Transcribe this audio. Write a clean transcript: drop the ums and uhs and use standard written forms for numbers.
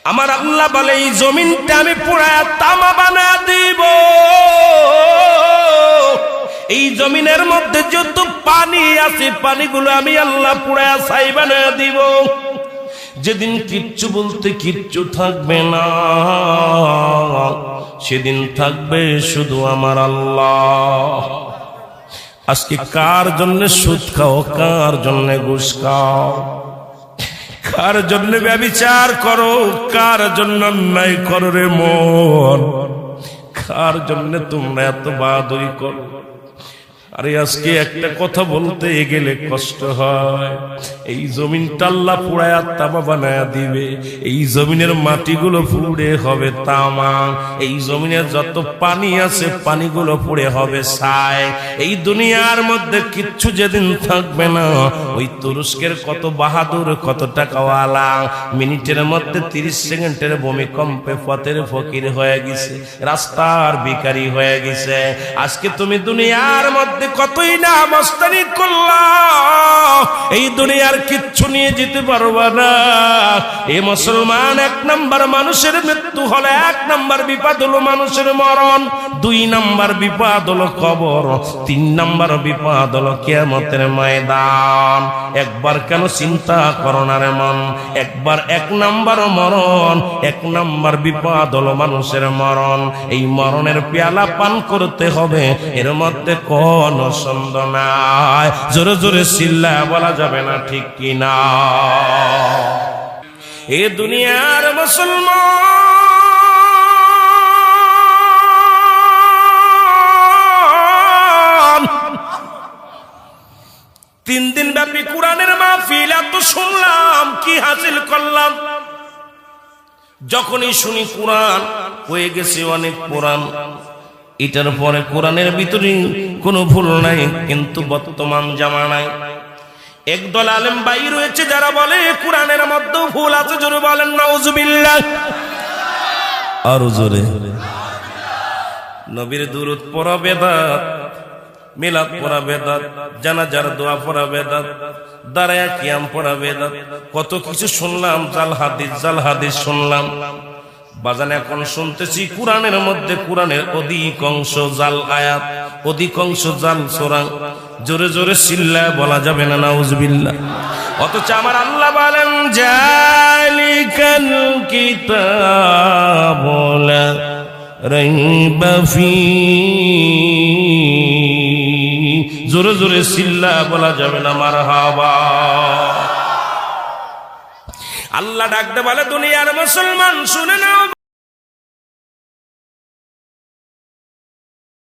আমার আল্লাহ বলে এই জমিনটা আমি পুরায়া তামা বানা দিব। এই জমিনের মধ্যে যত পানি আছে পানিগুলো আমি আল্লাহ পুরায়া ছাই বানায়া দিব। যেদিন কিচ্ছু বলতে কিচ্ছু থাকবে না, সেদিন থাকবে শুধু আমার আল্লাহ। আজকে কার জন্য সুদ খাও, কার জন্য ঘুষ খাও, কার জন্য ব্যভিচার করো, কার জন্য অন্যায় করো রে মন, কার জন্য তোমরা এত বাদই করো। আরে আজকে একটা কথা বলতে গেলে কষ্ট হয়। এই জমিনটা আল্লাহ পুরায়া তামা বানায়া দিবে। এই জমিনের মাটিগুলো পুড়ে হবে তামা। এই জমিনের যত পানি আছে পানিগুলো পুড়ে হবে ছাই। এই দুনিয়ার মধ্যে কিচ্ছু যেদিন থাকবে না, ওই তুরস্কের কত বাহাদুর, কত টাকাওয়ালা মিনিটের মধ্যে 30 সেকেন্ডের ভূমিকম্পে পথের ফকির হয়ে গেছে, রাস্তার ভিখারি হয়ে গেছে। আজকে তুমি দুনিয়ার মধ্যে কতই না মস্তানি করলা, এই দুনিয়ার কিচ্ছু নিয়ে যেতে পারবা না। এই মুসলমান, 1 নাম্বার মানুষের মৃত্যু হলে 1 নাম্বার বিপদ হলো মানুষের মরণ, 2 নাম্বার বিপদ হলো কবর, 3 নাম্বার বিপদ হলো কিয়ামতের ময়দান। একবার কেন চিন্তা করো না রে মন, একবার 1 নাম্বার মরণ, 1 নাম্বার বিপদ হলো মানুষের মরণ। এই মরণের পেয়ালা পান করতে হবে, এর মধ্যে কোন সন্দেহ নাই। জোরে জোরে চিল্লায়া বলা যাবে না, ঠিক কি না? এ দুনিয়ার মুসলমান 3 দিন ব্যাপী কোরআনের মাহফিল এত শুনলাম, কি হাসিল করলাম? যখনই শুনি কোরআন হয়ে গেছে অনেক কোরআন, এটার পরে কোরআনের ভিতরে কোনো ভুল নাই। কিন্তু বর্তমান জামানায় একদল আলেম ভাই রয়েছে যারা বলে কোরআনের মধ্যে ভুল আছে। জোরে বলেন নাউজুবিল্লাহ। আর জোরে। নবীর দুরূদ পড়া বেদাত, মিলাদ পড়া বেদাত, জানাজার দোয়া পড়া বেদাত, দাঁড়ায়া কিয়াম পড়া বেদাত, কত কিছু শুনলাম। জাল হাদিস শুনলাম। বাজান এখন শুনতেছি কোরআনের মধ্যে কোরআনের অধিকাংশ জাল আয়াত, অধিকাংশ জাল সূরা। জোরে জোরে চিল্লায়া বলা যাবে না নাউজুবিল্লাহ। অথচ আমার আল্লাহ বলেন জালিকাল কিতাবু লা রাইবা ফীহি। জোরে জোরে চিল্লায়া বলা যাবে না মারহাবা। আল্লাহ ডাকতে বলে দুনিয়ার মুসলমান শুনে নাও।